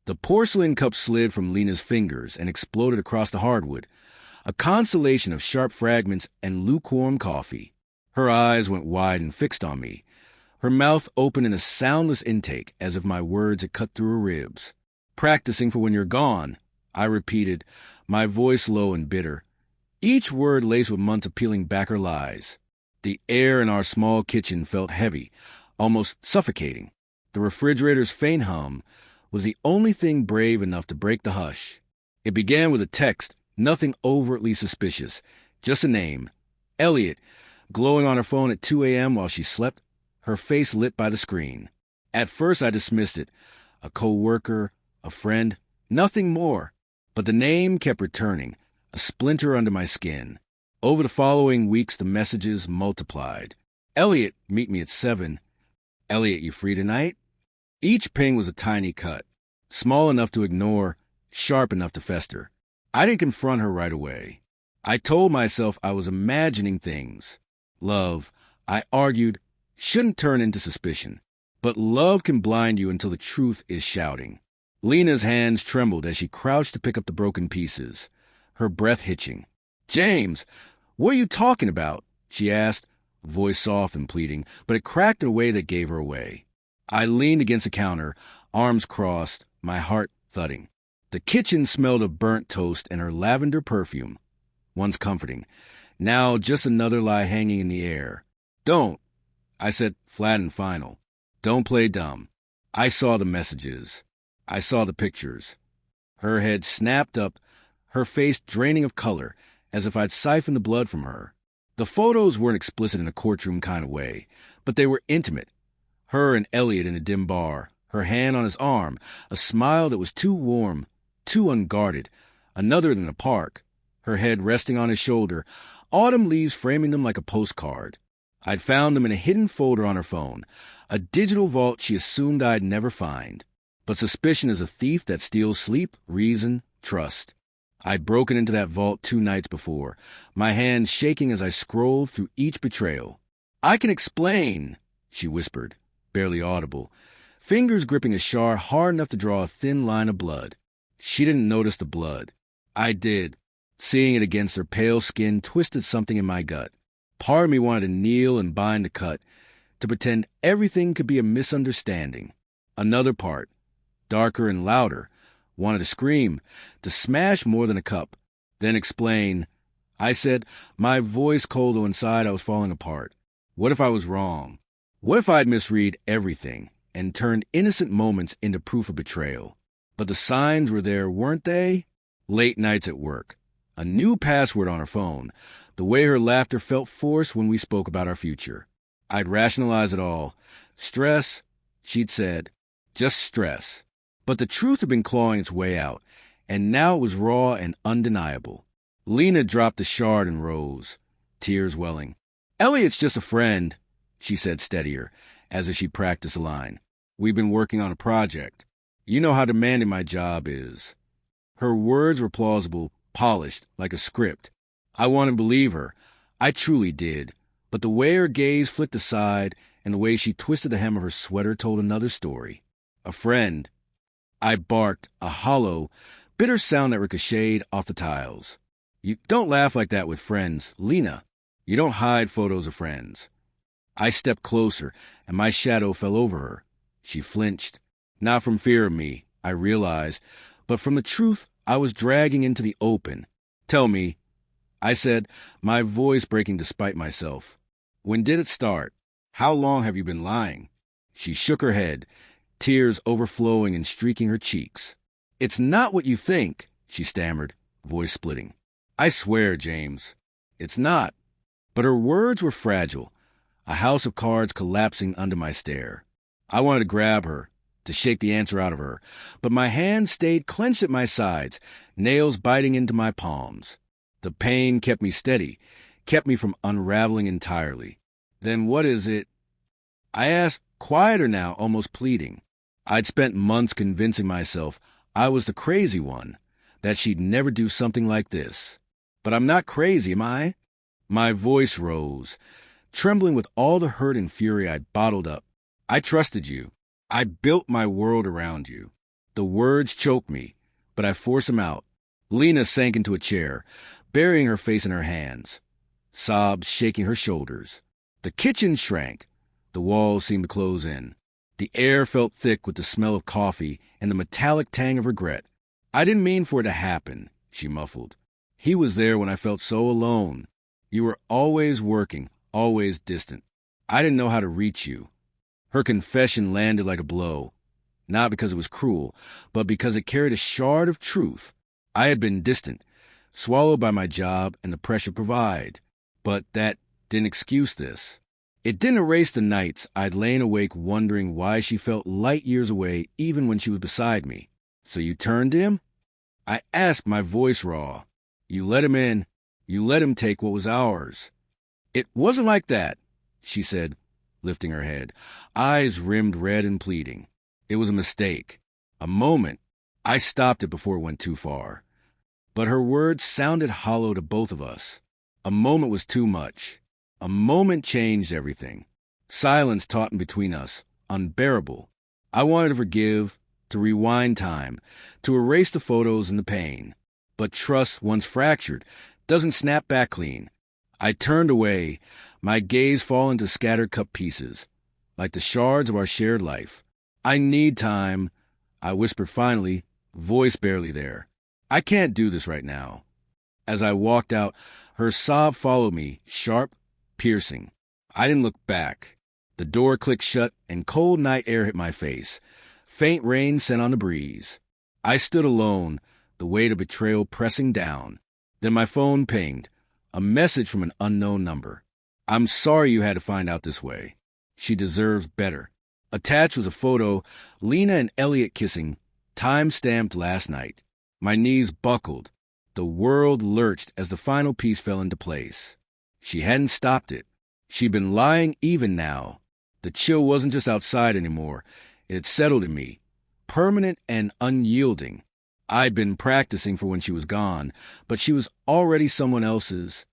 The porcelain cup slid from Lena's fingers and exploded across the hardwood, a constellation of sharp fragments and lukewarm coffee. Her eyes went wide and fixed on me, her mouth open in a soundless intake as if my words had cut through her ribs. "Practicing for when you're gone," I repeated, my voice low and bitter, each word laced with months of peeling back her lies. The air in our small kitchen felt heavy, almost suffocating. The refrigerator's faint hum was the only thing brave enough to break the hush. It began with a text, nothing overtly suspicious, just a name. Elliot, glowing on her phone at 2 a.m. while she slept, her face lit by the screen. At first I dismissed it. A co-worker, a friend, nothing more. But the name kept returning, a splinter under my skin. Over the following weeks, the messages multiplied. "Elliot, meet me at 7. Elliot, you free tonight?" Each ping was a tiny cut, small enough to ignore, sharp enough to fester. I didn't confront her right away. I told myself I was imagining things. Love, I argued, shouldn't turn into suspicion. But love can blind you until the truth is shouting. Lena's hands trembled as she crouched to pick up the broken pieces, her breath hitching. "James, what are you talking about?" she asked, voice soft and pleading, but it cracked in a way that gave her away. I leaned against the counter, arms crossed, my heart thudding. The kitchen smelled of burnt toast and her lavender perfume. Once comforting, now just another lie hanging in the air. "Don't," I said flat and final. "Don't play dumb. I saw the messages. I saw the pictures." Her head snapped up, her face draining of color, as if I'd siphoned the blood from her. The photos weren't explicit in a courtroom kind of way, but they were intimate. Her and Elliot in a dim bar, her hand on his arm, a smile that was too warm, too unguarded, another than a park, her head resting on his shoulder, autumn leaves framing them like a postcard. I'd found them in a hidden folder on her phone, a digital vault she assumed I'd never find. But suspicion is a thief that steals sleep, reason, trust. I'd broken into that vault 2 nights before, my hands shaking as I scrolled through each betrayal. "I can explain," she whispered, barely audible, fingers gripping a shard hard enough to draw a thin line of blood. She didn't notice the blood. I did. Seeing it against her pale skin twisted something in my gut. Part of me wanted to kneel and bind the cut, to pretend everything could be a misunderstanding. Another part, darker and louder, wanted to scream, to smash more than a cup, then explain. I said, my voice cold though inside I was falling apart. What if I was wrong? What if I'd misread everything and turned innocent moments into proof of betrayal? But the signs were there, weren't they? Late nights at work. A new password on her phone. The way her laughter felt forced when we spoke about our future. I'd rationalize it all. Stress, she'd said. Just stress. But the truth had been clawing its way out, and now it was raw and undeniable. Lena dropped the shard and rose, tears welling. "Elliot's just a friend," she said steadier, as if she practiced a line. "We've been working on a project. You know how demanding my job is." Her words were plausible, polished, like a script. I wanted to believe her. I truly did. But the way her gaze flicked aside and the way she twisted the hem of her sweater told another story. A friend. I barked, a hollow, bitter sound that ricocheted off the tiles. "You don't laugh like that with friends, Lena. You don't hide photos of friends." I stepped closer, and my shadow fell over her. She flinched. Not from fear of me, I realized, but from the truth I was dragging into the open. "Tell me," I said, my voice breaking despite myself. "When did it start? How long have you been lying?" She shook her head, tears overflowing and streaking her cheeks. "It's not what you think," she stammered, voice splitting. "I swear, James, it's not." But her words were fragile, a house of cards collapsing under my stare. I wanted to grab her, to shake the answer out of her, but my hands stayed clenched at my sides, nails biting into my palms. The pain kept me steady, kept me from unraveling entirely. "Then what is it?" I asked, quieter now, almost pleading. I'd spent months convincing myself I was the crazy one, that she'd never do something like this. But I'm not crazy, am I? My voice rose, trembling with all the hurt and fury I'd bottled up. "I trusted you. I built my world around you. The words choked me, but I forced them out. Lena sank into a chair, burying her face in her hands, sobs shaking her shoulders. The kitchen shrank. The walls seemed to close in. The air felt thick with the smell of coffee and the metallic tang of regret. I didn't mean for it to happen, she muffled. He was there when I felt so alone. You were always working, always distant. I didn't know how to reach you. Her confession landed like a blow, not because it was cruel, but because it carried a shard of truth. I had been distant, swallowed by my job and the pressure to provide. But that didn't excuse this. It didn't erase the nights I'd lain awake wondering why she felt light years away even when she was beside me. So you turned to him? I asked, my voice raw. You let him in. You let him take what was ours. It wasn't like that, she said, lifting her head, eyes rimmed red and pleading. It was a mistake. A moment. I stopped it before it went too far. But her words sounded hollow to both of us. A moment was too much. A moment changed everything. Silence taut in between us, unbearable. I wanted to forgive, to rewind time, to erase the photos and the pain. But trust, once fractured, doesn't snap back clean. I turned away, my gaze falling to scattered cup pieces, like the shards of our shared life. I need time, I whispered finally, voice barely there. I can't do this right now. As I walked out, her sob followed me, sharp, piercing. I didn't look back. The door clicked shut and cold night air hit my face. Faint rain sent on the breeze. I stood alone, the weight of betrayal pressing down. Then my phone pinged, a message from an unknown number. I'm sorry you had to find out this way. She deserves better. Attached was a photo, Lena and Elliot kissing, time-stamped last night. My knees buckled. The world lurched as the final piece fell into place. She hadn't stopped it. She'd been lying even now. The chill wasn't just outside anymore. It had settled in me, permanent and unyielding. I'd been practicing for when she was gone, but she was already someone else's,